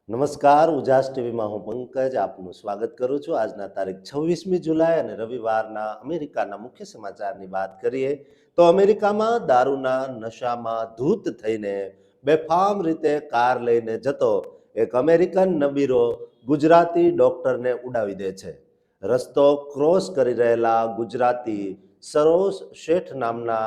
નમસ્કાર, ઉજાસ ટીવીમાં હું પંકજ આપનું સ્વાગત કરું છું. આજના તારીખ 26મી જુલાઈ અને રવિવારના અમેરિકાના મુખ્ય સમાચારની વાત કરીએ તો અમેરિકામાં દારૂના નશામાં ધૂત થઈને બેફામ રીતે કાર લઈને જતો એક અમેરિકન નબીરો ગુજરાતી ડોક્ટરને ઉડાવી દે છે. રસ્તો ક્રોસ કરી રહેલા ગુજરાતી સરોજ શેઠ નામના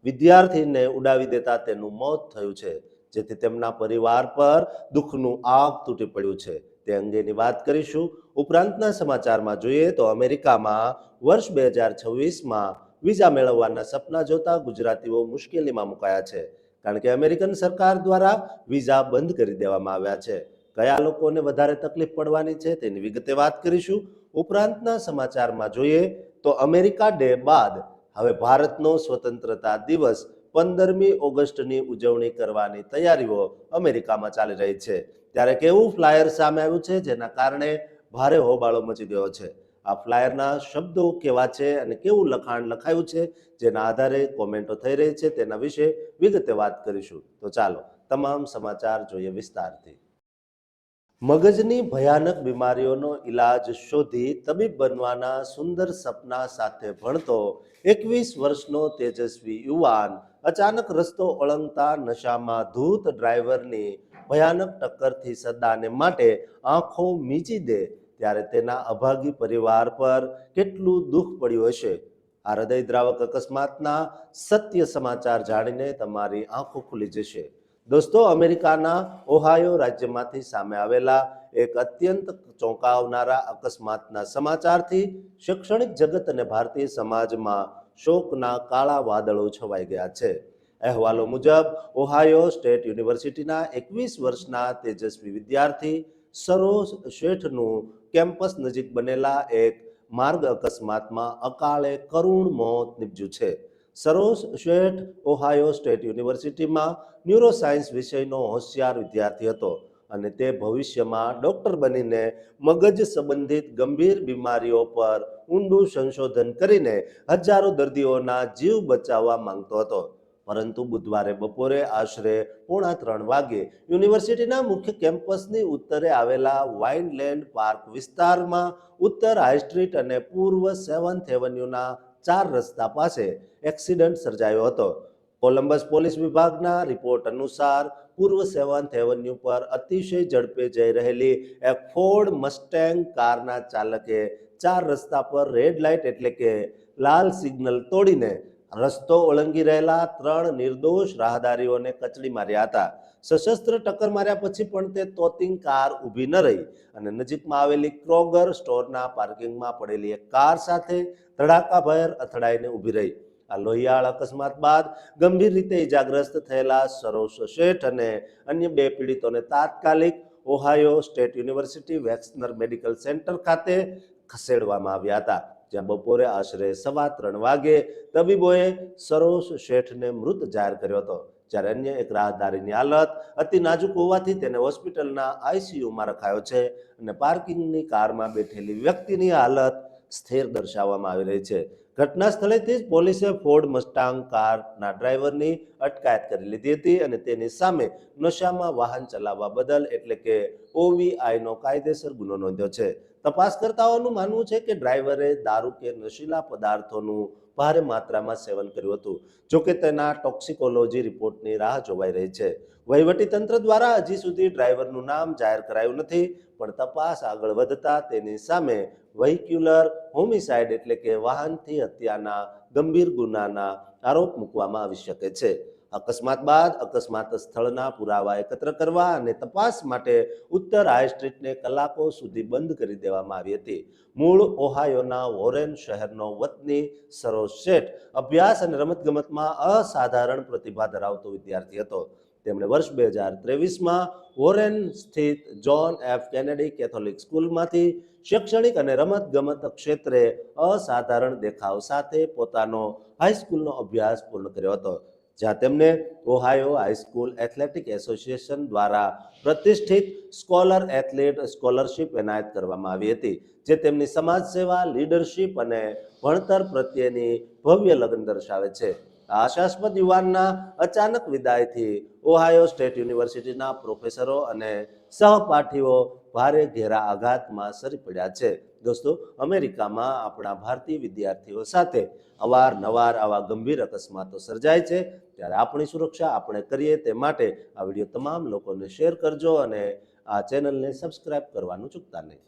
વિદ્યાર્થીને ઉડાવી દેતા તેનું મોત થયું છે, જેથી તેમના પરિવાર પર દુઃખનું આગ તૂટી પડ્યું છે. તે અંગેની વાત કરીશું. ઉપરાંતના સમાચારમાં જોઈએ તો અમેરિકામાં વર્ષ 2026માં વિઝા મેળવવાના સપના જોતા ગુજરાતીઓ મુશ્કેલીમાં મુકાયા છે, કારણ કે અમેરિકન સરકાર દ્વારા વિઝા બંધ કરી દેવામાં આવ્યા છે. કયા લોકોને વધારે તકલીફ પડવાની છે તેની વિગતે વાત કરીશું. ઉપરાંતના સમાચારમાં જોઈએ તો અમેરિકા ડે બાદ હવે ભારતનો સ્વતંત્રતા દિવસ 15મી ઓગસ્ટની ઉજવણી કરવાની તૈયારીઓ અમેરિકામાં ચાલી રહી છે. ત્યારે કેવું ફ્લાયર સામે આવ્યું છે, જેના કારણે ભારે હોબાળો મચી ગયો છે. આ ફ્લાયરના શબ્દો કેવા છે અને કેવું લખાણ લખાયું છે, જેના આધારે કોમેન્ટો થઈ રહી છે, તેના વિશે વિગતે વાત કરીશું. તો ચાલો તમામ સમાચાર જોઈએ વિસ્તારથી. મગજની ભયાનક બીમારીઓનો ઈલાજ શોધી તબીબ બનવાના સુંદર સપના સાથે ભણતો 21 વર્ષનો તેજસ્વી યુવાન અચાનક રસ્તો ઓળંગતા નશામાં ધૂત ડ્રાઈવરની ભયાનક ટક્કરથી સદાને માટે આંખો મીચી દે ત્યારે તેના અભાગી પરિવાર પર કેટલું દુઃખ પડ્યું હશે. આ હૃદયદ્રાવક અકસ્માતના સત્ય સમાચાર જાણીને તમારી આંખો ખુલી જશે. દોસ્તો, અમેરિકાના ઓહાયો રાજ્યમાંથી સામે આવેલા એક અત્યંત ચોંકાવનારા અકસ્માતના સમાચારથી શૈક્ષણિક જગત અને ભારતીય સમાજમાં શોકના કાળા વાદળો છવાઈ ગયા છે. અહેવાલો મુજબ ઓહાયો સ્ટેટ યુનિવર્સિટીના 21 વર્ષના તેજસ્વી વિદ્યાર્થી સરોજ શેઠનું કેમ્પસ નજીક બનેલા એક માર્ગ અકસ્માતમાં અકાળે કરુણ મોત નીપજ્યું છે. સરોજ શેઠ ઓહાયો સ્ટેટ યુનિવર્સિટીમાં ન્યુરોસાયન્સ વિષયનો હોશિયાર વિદ્યાર્થી હતો અને તે ભવિષ્યમાં ડોક્ટર બનીને મગજ સંબંધિત ગંભીર બીમારીઓ પર ઊંડું સંશોધન કરીને હજારો દર્દીઓના જીવ બચાવવા માંગતો હતો. પરંતુ બુધવારે બપોરે આશરે 2:45 વાગે યુનિવર્સિટીના મુખ્ય કેમ્પસની ઉત્તરે આવેલા વાઇનલેન્ડ પાર્ક વિસ્તારમાં ઉત્તર હાઈ સ્ટ્રીટ અને પૂર્વ 7th એવન્યુના 4 રસ્તા પાસે એક્સિડન્ટ સર્જાયો હતો. કોલંબસ પોલીસ વિભાગના રિપોર્ટ અનુસાર પૂર્વ 7th એવન્યુ પર અતિશય ઝડપે જઈ રહેલી એક ફોર્ડ મસ્ટેંગ કારના ચાલકે 4 રસ્તા પર રેડ લાઇટ એટલે કે લાલ સિગ્નલ તોડીને રસ્તો ઓળંગી રહેલા 3 નિર્દોષ રાહદારીઓને કચડી માર્યા હતા. સશસ્ત્ર ટક્કર માર્યા પછી પણ તે તોતિંગ કાર ઊભી ન રહી અને નજીકમાં આવેલી ક્રોગર સ્ટોરના પાર્કિંગમાં પડેલી એક કાર સાથે ધડાકાભેર અથડાઈને ઊભી રહી. આ લોહિયાળ અકસ્માત બાદ ગંભીર રીતે ઇજાગ્રસ્ત થયેલા સરોજ શેઠ અને અન્ય 2 પીડિતોને તાત્કાલિક Ohio state university Wexner medical center ખાતે ખસેડવામાં આવ્યા હતા, જ્યાં બપોરે આશરે 3:15 વાગે તબીબોએ સરોજ શેઠને મૃત જાહેર કર્યો હતો. જ્યારે અન્ય એક રાહદારીની હાલત અતિ નાજુક હોવાથી તેને હોસ્પિટલના આઈસીયુમાં રખાયો છે અને પાર્કિંગની કારમાં બેઠેલી વ્યક્તિની હાલત સ્થિર દર્શાવવામાં આવી રહી છે. ઘટના સ્થળેથી જ પોલીસે ફોર્ડ મસ્ટાંગ કારના ડ્રાઈવરની અટકાયત કરી લીધી હતી અને તેની સામે નશામાં વાહન ચલાવવા બદલ એટલે કે OVIનો કાયદેસર ગુનો નોંધ્યો છે. તપાસકર્તાઓનું માનવું છે કે ડ્રાઈવરે દારૂ કે નશીલા પદાર્થોનું ભારે માત્રામાં સેવન કર્યું હતું. જોકે તેના ટોક્સિકોલોજી રિપોર્ટની રાહ જોવાઈ રહી છે. વહીવટીતંત્ર દ્વારા હજી સુધી ડ્રાઈવરનું નામ જાહેર કરાયું નથી, પણ તપાસ આગળ વધતા તેની સામે વેહિક્યુલર હોમિસાઇડ એટલે કે વાહનથી હત્યાના ગંભીર ગુનાના આરોપ મૂકવામાં આવી શકે છે. અકસ્માત બાદ અકસ્માત સ્થળના પુરાવા એકત્ર કરવા અને તપાસ માટે ઉત્તર હાઈ સ્ટ્રીટને કલાકો સુધી બંધ કરી દેવામાં આવી હતી. મૂળ ઓહાયોના વોરેન શહેરનો વતની સરોજ શેઠ અભ્યાસ અને રમતગમતમાં અસાધારણ પ્રતિભા ધરાવતો વિદ્યાર્થી હતો. તેમણે વર્ષ 2023માં વોરેન સ્થિત જોન એફ કેનેડી કેથોલિક સ્કૂલમાંથી શૈક્ષણિક અને રમતગમત ક્ષેત્રે અસાધારણ દેખાવ સાથે પોતાનો હાઈસ્કૂલનો અભ્યાસ પૂર્ણ કર્યો હતો, જ્યાં તેમને ઓહાયો હાઈસ્કૂલ એથ્લેટિક એસોસિએશન દ્વારા પ્રતિષ્ઠિત સ્કોલર એથ્લેટ સ્કોલરશિપ એનાયત કરવામાં આવી હતી, જે તેમની સમાજ સેવા, લીડરશિપ અને ભણતર પ્રત્યેની ભવ્ય લગન દર્શાવે છે. આ આશાસ્પદ યુવાનના અચાનક વિદાયથી ઓહાયો સ્ટેટ યુનિવર્સિટીના પ્રોફેસરો અને સહપાઠીઓ ભારે ઘેરા આઘાતમાં સરી પડ્યા છે. દોસ્તો, અમેરિકામાં આપણા ભારતીય વિદ્યાર્થીઓ સાથે અવારનવાર આવા ગંભીર અકસ્માતો સર્જાય છે. ત્યારે આપણી સુરક્ષા આપણે કરીએ તે માટે આ વિડીયો તમામ લોકોને શેર કરજો અને આ ચેનલને સબસ્ક્રાઇબ કરવાનું ચૂકતા નહીં.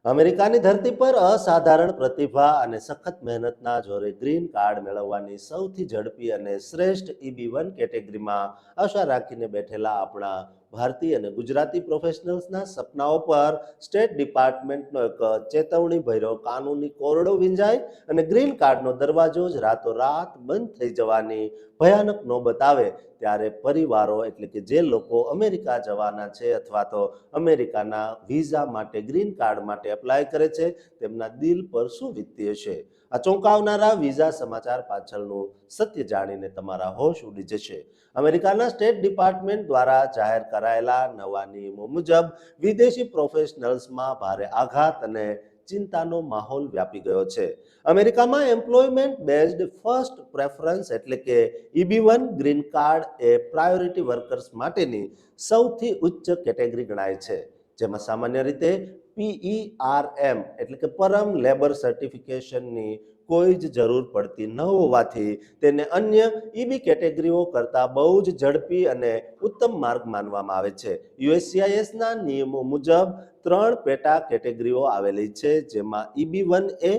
અમેરિકાની ધરતી પર અસાધારણ પ્રતિભા અને સખત મહેનતના જોરે ગ્રીન કાર્ડ મેળવવાની સૌથી ઝડપી અને શ્રેષ્ઠ EB1 કેટેગરીમાં આશા રાખીને બેઠેલા આપણા ભારતીય અને ગુજરાતી પ્રોફેશનલ્સના સપનાઓ પર સ્ટેટ ડિપાર્ટમેન્ટનો એક ચેતવણી ભર્યો કાનૂની કોરડો વિંજાય અને ગ્રીન કાર્ડનો દરવાજો જ રાતોરાત બંધ થઈ જવાની ભયાનક નોબત આવે ત્યારે પરિવારો એટલે કે જે લોકો અમેરિકા જવાના છે અથવા તો અમેરિકાના વિઝા માટે ગ્રીન કાર્ડ માટે એપ્લાય કરે છે તેમના દિલ પર શું વીતતી હશે? આ ચોંકાવનારા વિઝા સમાચાર પાછળનું સત્ય જાણીને તમારા હોશ ઉડી જશે. અમેરિકાના સ્ટેટ ડિપાર્ટમેન્ટ દ્વારા જાહેર કરાયેલા નવા નિયમો મુજબ વિદેશી પ્રોફેશનલ્સમાં ભારે આઘાત અને ચિંતાનો માહોલ વ્યાપી ગયો છે. અમેરિકામાં એમ્પ્લોયમેન્ટ બેઝડ ફર્સ્ટ પ્રેફરન્સ એટલે કે EB1 ગ્રીન કાર્ડ એ પ્રાયોરિટી વર્કર્સ માટેની સૌથી ઉચ્ચ કેટેગરી ગણાય છે, જેમાં સામાન્ય રીતે PERM એટલે કે પરમ લેબર સર્ટિફિકેશનની કોઈ જ જરૂર પડતી ન હોવાથી તેને અન્ય EB કેટેગરીઓ કરતાં બહુ જ ઝડપી અને ઉત્તમ માર્ગ માનવામાં આવે છે. USCISના નિયમો મુજબ 3 પેટા કેટેગરીઓ આવેલી છે, જેમાં EB1A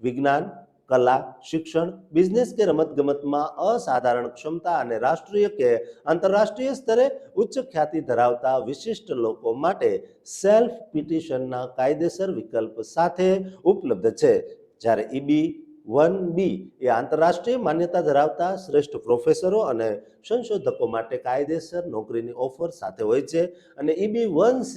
વિજ્ઞાન, કલા, શિક્ષણ, બિઝનેસ કે રમતગમતમાં અસાધારણ ક્ષમતા અને રાષ્ટ્રીય કે આંતરરાષ્ટ્રીય સ્તરે ઉચ્ચ ખ્યાતિ ધરાવતા વિશિષ્ટ લોકો માટે સેલ્ફ પિટિશનના કાયદેસર વિકલ્પ સાથે ઉપલબ્ધ છે. જ્યારે EB1B એ આંતરરાષ્ટ્રીય માન્યતા ધરાવતા શ્રેષ્ઠ પ્રોફેસરો અને સંશોધકો માટે કાયદેસર નોકરીની ઓફર સાથે હોય છે અને EB1C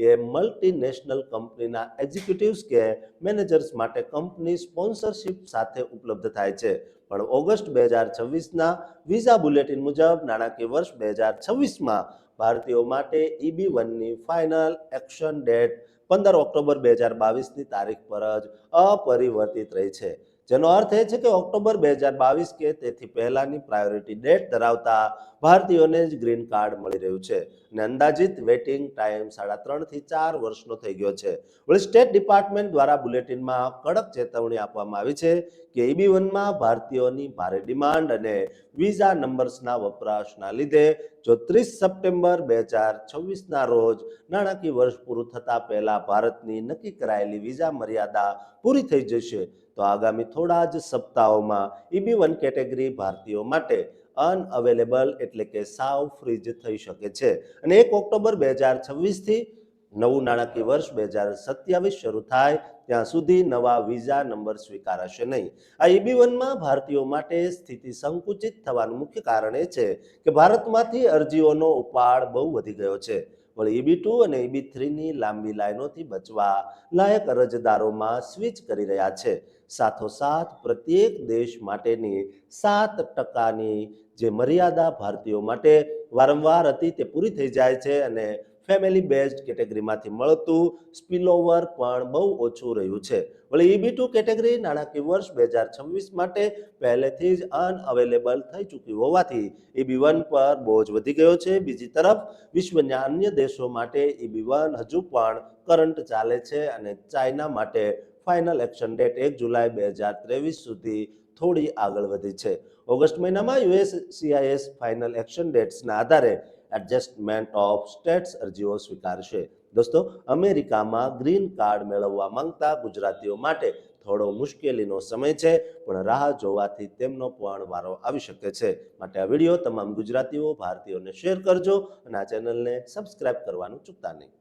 એ મલ્ટીનેશનલ કંપનીના એક્ઝિક્યુટિવ્સ કે મેનેજર્સ માટે કંપની સ્પોન્સરશિપ સાથે ઉપલબ્ધ થાય છે. પણ ઓગસ્ટ 2026ના વિઝા બુલેટિન મુજબ નાણાકીય વર્ષ 2026માં ભારતીયો માટે EB1ની ફાઇનલ એક્શન ડેટ 15 ઓક્ટોબર 2022ની તારીખ પર જ અપરિવર્તિત રહી છે, જેનો અર્થ એ છે કે ઓક્ટોબર 2022 કે તેથી પહેલાની પ્રાયોરિટી ડેટ ધરાવતા ભારતીયોને જ ગ્રીન કાર્ડ મળી રહ્યું છે અને અંદાજિત વેઇટિંગ ટાઈમ 3.5 થી 4 વર્ષનો થઈ ગયો છે. વળી સ્ટેટ ડિપાર્ટમેન્ટ દ્વારા બુલેટિનમાં કડક ચેતવણી આપવામાં આવી છે કે EB1માં ભારતીયોની ભારે ડિમાન્ડ અને વિઝા નંબર્સના વપરાશના લીધે જો 30 સપ્ટેમ્બર 2026ના રોજ નાણાકીય વર્ષ પૂરું થતા પહેલા ભારતની નક્કી કરાયેલી વિઝા મર્યાદા પૂરી થઈ જશે તો આગામી થોડા જ સપ્તાહોમાં EB1 કેટેગરી ભારતીયો માટે અનઅવેલેબલ એટલે કે સાવ ફ્રીજ થઈ શકે છે અને 1 ઓક્ટોબર 2026થી નવું નાણાકીય વર્ષ 2027 શરૂ થાય ત્યાં સુધી નવા વિઝા નંબર સ્વીકારાશે નહીં. આ EB1માં ભારતીયો માટે સ્થિતિ સંકુચિત થવાનું મુખ્ય કારણ એ છે કે ભારતમાંથી અરજીઓનો ઉપાડ બહુ વધી ગયો છે. વળી EB2 અને EB3ની લાંબી લાઈનોથી બચવા લાયક અરજદારોમાં સ્વિચ કરી રહ્યા છે. સાથોસાથ પ્રત્યેક દેશ માટેની 7%ની જે મર્યાદા ભારતીયો માટે વારંવાર હતી તે પૂરી થઈ જાય છે અને ફેમિલી બેઝડ કેટેગરીમાંથી મળતું સ્પિલઓવર પણ બહુ ઓછું રહ્યું છે. વળી EB2 કેટેગરી નાણાકીય વર્ષ 2026 માટે પહેલેથી જ અનઅવેલેબલ થઈ ચૂકી હોવાથી EB1 પર બોજ વધી ગયો છે. બીજી તરફ વિશ્વના અન્ય દેશો માટે EB1 હજુ પણ કરંટ ચાલે છે અને ચાઇના માટે ફાઇનલ એક્શન ડેટ 1 જુલાઈ 2023 સુધી થોડી આગળ વધી છે. ઓગસ્ટ મહિનામાં USCIS ફાઇનલ એક્શન ડેટ્સના આધારે એડજસ્ટમેન્ટ ઓફ સ્ટેટ્સ અરજીઓ સ્વીકારશે. દોસ્તો, અમેરિકામાં ગ્રીન કાર્ડ મેળવવા માંગતા ગુજરાતીઓ માટે થોડો મુશ્કેલીનો સમય છે, પણ રાહ જોવાથી તેમનો પણ વારો આવી શકે છે. માટે આ વિડીયો તમામ ગુજરાતીઓ ભારતીયોને શેર કરજો અને આ ચેનલને સબસ્ક્રાઇબ કરવાનું ચૂકતા નહીં.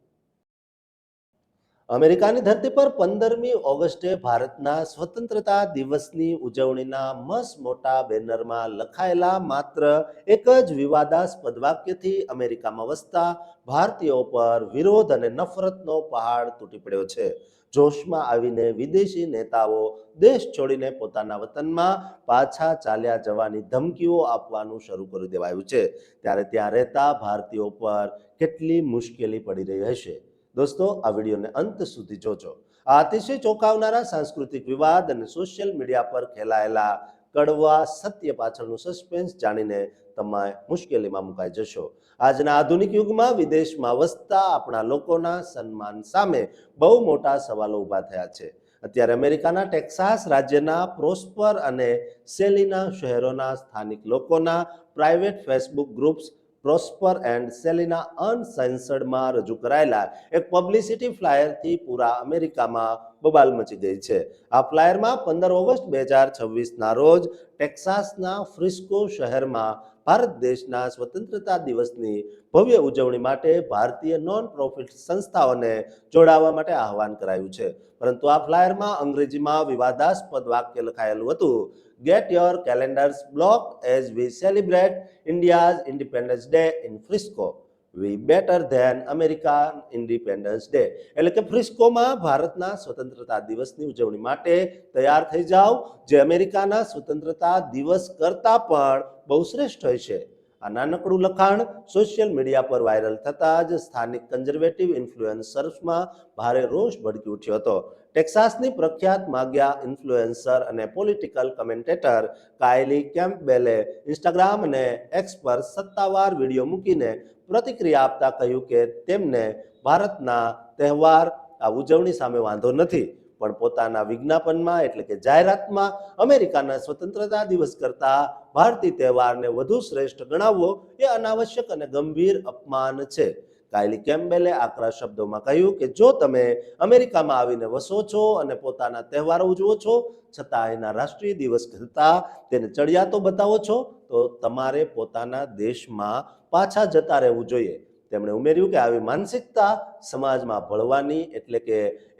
અમેરિકાની ધરતી પર 15મી ઓગસ્ટે ભારતના સ્વતંત્રતા દિવસની ઉજવણીના મસ્ત મોટા બેનરમાં લખાયેલા માત્ર એક જ વિવાદાસ્પદ વાક્યથી અમેરિકામાં વસતા ભારતીયો પર વિરોધ અને નફરતનો પહાડ તૂટી પડ્યો છે. જોશમાં આવીને વિદેશી નેતાઓ દેશ છોડીને પોતાના વતનમાં પાછા ચાલ્યા જવાની ધમકીઓ આપવાનું શરૂ કરી દેવાયું છે. ત્યારે ત્યાં રહેતા ભારતીયો પર કેટલી મુશ્કેલી પડી રહી હશે. દોસ્તો, આ વિડીયોને અંત સુધી જોજો. આ અતિશય ચોંકાવનારા સાંસ્કૃતિક વિવાદ અને સોશિયલ મીડિયા પર ફેલાયેલા કડવા સત્ય પાછળનું સસ્પેન્સ જાણીને તમે મુશ્કેલીમાં મુકાઈ જશો. આજના આધુનિક યુગમાં વિદેશમાં વસતા આપણા લોકોના સન્માન સામે બહુ મોટા સવાલો ઊભા થયા છે. અત્યારે અમેરિકાના ટેક્સાસ રાજ્યના પ્રોસ્પર અને સેલિના શહેરોના સ્થાનિક લોકોના private Facebook groups Prosper and Celina અનસેન્સર્ડમાં રજૂ કરાયેલા એક પબ્લિસિટી ફ્લાયરથી પૂરા અમેરિકામાં બબાલ મચી ગઈ છે. આ ફ્લાયરમાં 15 ઓગસ્ટ 2026ના રોજ ટેક્સાસના ફ્રિસ્કો શહેરમાં ભારત દેશના સ્વતંત્રતા દિવસની ભવ્ય ઉજવણી માટે ભારતીય નોન પ્રોફિટ સંસ્થાઓને જોડાવા માટે આહવાન કરાયું છે. પરંતુ આ ફ્લાયરમાં અંગ્રેજીમાં વિવાદાસ્પદ વાક્ય લખાયેલું હતું, get your calendars block as we celebrate India's independence day in Frisco. We better than American independence day. એટલે કે ફ્રિસ્કોમાં ભારતના સ્વતંત્રતા દિવસની ઉજવણી માટે તૈયાર થઈ જાઓ, જે અમેરિકાના સ્વતંત્રતા દિવસ કરતા પણ બહુ શ્રેષ્ઠ હોય છે. આ નાનકડું લખાણ સોશિયલ મીડિયા પર વાયરલ થતાં જ સ્થાનિક કન્ઝર્વેટિવ ઇન્ફ્લુએન્સર્સમાં ભારે રોષ ભડકી ઉઠ્યો હતો. ટેક્સાસની પ્રખ્યાત માગ્યા ઇન્ફ્લુએન્સર અને પોલિટિકલ કમેન્ટેટર કાયલી કેમ્પબેલે ઇન્સ્ટાગ્રામ અને એક્સ પર સત્તાવાર વિડીયો મૂકીને પ્રતિક્રિયા આપતા કહ્યું કે તેમને ભારતના તહેવાર આ ઉજવણી સામે વાંધો નથી, પણ પોતાના વિજ્ઞાપનમાં એટલે કે જાહેરાતમાં અમેરિકાના સ્વતંત્રતા દિવસ કરતા ભારતીય તહેવારને વધુ શ્રેષ્ઠ ગણાવવો એ અનાવશ્યક અને ગંભીર અપમાન છે. કાયલી કેમ્પબેલે આકરા શબ્દોમાં કહ્યું કે જો તમે અમેરિકામાં આવીને વસો છો અને પોતાના તહેવારો ઉજવો છો, છતાં એના રાષ્ટ્રીય દિવસ કરતા તેને ચડિયાતો બતાવો છો, તો તમારે પોતાના દેશમાં પાછા જતા રહેવું જોઈએ. તેમણે ઉમેર્યું કે આવી માનસિકતા સમાજમાં ભળવાની એટલે કે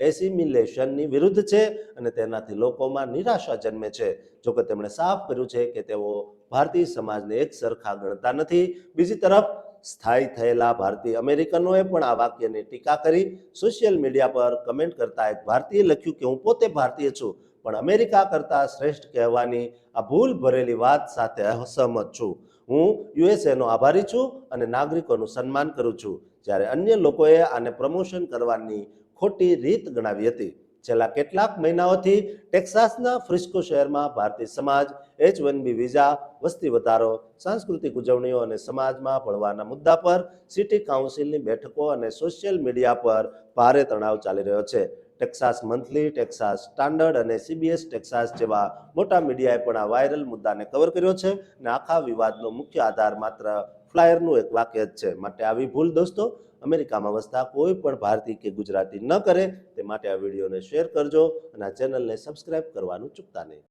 એસિમિલેશનની વિરુદ્ધ છે અને તેનાથી લોકોમાં નિરાશા જન્મે છે. જોકે તેમણે સાફ કર્યું છે કે તેઓ ભારતીય સમાજને એક સરખા ગણતા નથી. બીજી તરફ સ્થાયી થયેલા ભારતીય અમેરિકનોએ પણ આ વાક્યની ટીકા કરી. સોશિયલ મીડિયા પર કમેન્ટ કરતા એક ભારતીય લખ્યું કે હું પોતે ભારતીય છું, પણ અમેરિકા કરતા શ્રેષ્ઠ કહેવાની આ ભૂલ ભરેલી વાત સાથે અસહમત છું. હું યુએસએનો આભારી છું અને નાગરિકોનું સન્માન કરું છું, જ્યારે અન્ય લોકોએ આને પ્રમોશન કરવાની ખોટી રીત ગણાવી હતી. છેલ્લા કેટલાક મહિનાઓથી ટેક્સાસના ફ્રિસ્કો શહેરમાં ભારતીય સમાજ H-1B વિઝા, વસ્તી વધારો, સાંસ્કૃતિક ઉજવણીઓ અને સમાજમાં ભળવાના મુદ્દા પર સિટી કાઉન્સિલની બેઠકો અને સોશિયલ મીડિયા પર ભારે તણાવ ચાલી રહ્યો છે. ટેક્સાસ મંથલી, ટેક્સાસ સ્ટાન્ડર્ડ અને CBS ટેક્સાસ જેવા મોટા મીડિયાએ પણ આ વાયરલ મુદ્દાને કવર કર્યો છે અને આખા વિવાદનો મુખ્ય આધાર માત્ર ફ્લાયરનું એક વાક્ય જ છે. માટે આવી ભૂલ દોસ્તો અમેરિકામાં વસતા કોઈ પણ ભારતીય કે ગુજરાતી ન કરે તે માટે આ વિડીયોને શેર કરજો અને આ ચેનલને સબસ્ક્રાઇબ કરવાનું ચૂકતા નહીં.